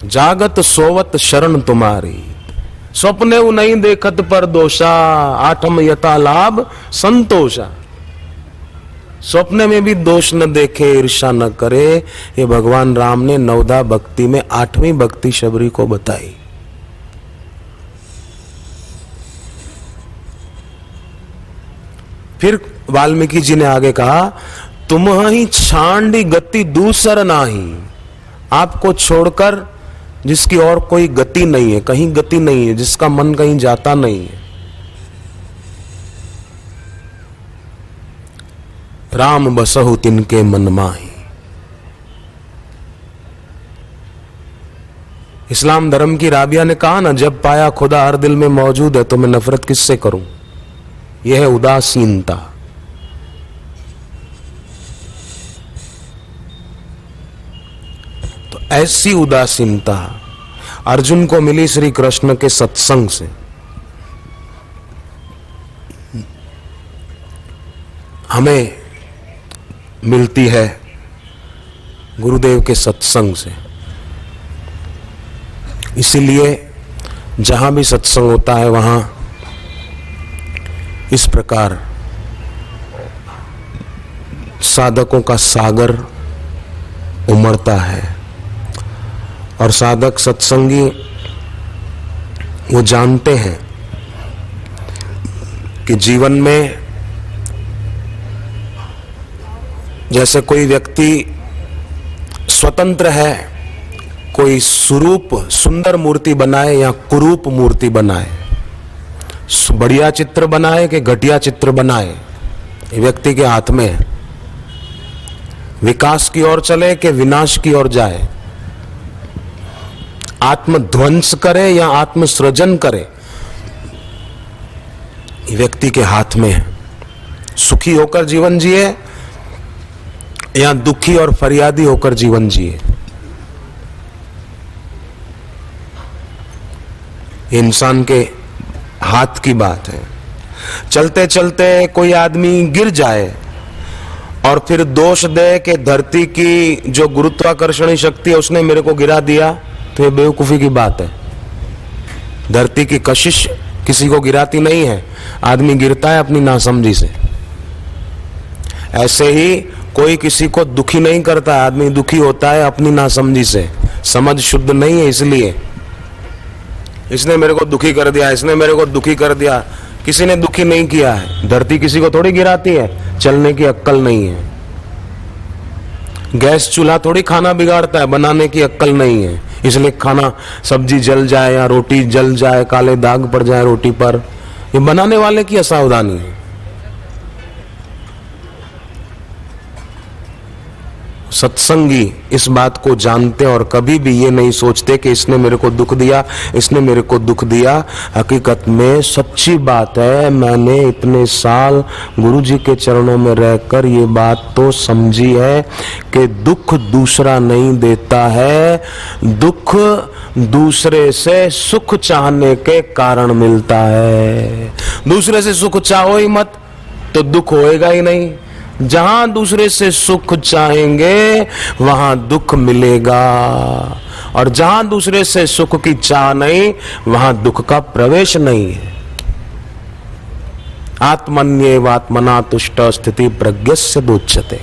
जागत सोवत शरण तुम्हारी, स्वप्ने नहीं देखत पर दोषा, आठम यथा लाभ संतोषा। स्वप्ने में भी दोष न देखे, ईर्षा न करे, ये भगवान राम ने नवदा भक्ति में 8वीं भक्ति शबरी को बताई। फिर वाल्मीकि जी ने आगे कहा, तुम ही छांडी गति दूसर नाही, आपको छोड़कर जिसकी और कोई गति नहीं है, कहीं गति नहीं है, जिसका मन कहीं जाता नहीं है। राम बसहु तिनके मन माही। इस्लाम धर्म की राबिया ने कहा ना, जब पाया खुदा हर दिल में मौजूद है तो मैं नफरत किससे करूं। यह है उदासीनता। तो ऐसी उदासीनता अर्जुन को मिली श्री कृष्ण के सत्संग से। हमें मिलती है गुरुदेव के सत्संग से। इसीलिए जहां भी सत्संग होता है वहां इस प्रकार साधकों का सागर उमड़ता है। और साधक सत्संगी वो जानते हैं कि जीवन में जैसे कोई व्यक्ति स्वतंत्र है, कोई सुरूप सुंदर मूर्ति बनाए या कुरूप मूर्ति बनाए, बढ़िया चित्र बनाए कि घटिया चित्र बनाए, ये व्यक्ति के हाथ में है। विकास की ओर चले कि विनाश की ओर जाए, आत्मध्वंस करे या आत्मसृजन करे, ये व्यक्ति के हाथ में है। सुखी होकर जीवन जिए या दुखी और फरियादी होकर जीवन जिए, इंसान के हाथ की बात है। चलते चलते कोई आदमी गिर जाए और फिर दोष दे कि धरती की जो गुरुत्वाकर्षणी शक्ति है उसने मेरे को गिरा दिया, तो ये बेवकूफी की बात है। धरती की कशिश किसी को गिराती नहीं है, आदमी गिरता है अपनी नासमझी से। ऐसे ही कोई किसी को दुखी नहीं करता, आदमी दुखी होता है अपनी नासमझी से। समझ शुद्ध नहीं है, इसलिए इसने मेरे को दुखी कर दिया, इसने मेरे को दुखी कर दिया। किसी ने दुखी नहीं किया है। धरती किसी को थोड़ी गिराती है, चलने की अक्कल नहीं है। गैस चूल्हा थोड़ी खाना बिगाड़ता है, बनाने की अक्कल नहीं है। इसलिए खाना सब्जी जल जाए या रोटी जल जाए, काले दाग पड़ जाए रोटी पर, ये बनाने वाले की असावधानी है। सत्संगी इस बात को जानते और कभी भी ये नहीं सोचते कि इसने मेरे को दुख दिया, इसने मेरे को दुख दिया। हकीकत में सच्ची बात है, मैंने इतने साल गुरु जी के चरणों में रहकर ये बात तो समझी है कि दुख दूसरा नहीं देता है, दुख दूसरे से सुख चाहने के कारण मिलता है। दूसरे से सुख चाहो ही मत तो दुख होएगा ही नहीं। जहां दूसरे से सुख चाहेंगे वहां दुख मिलेगा, और जहां दूसरे से सुख की चाह नहीं वहां दुख का प्रवेश नहीं है। आत्मन्येव आत्मना तुष्ट स्थिति प्रज्ञस्य दोच्यते।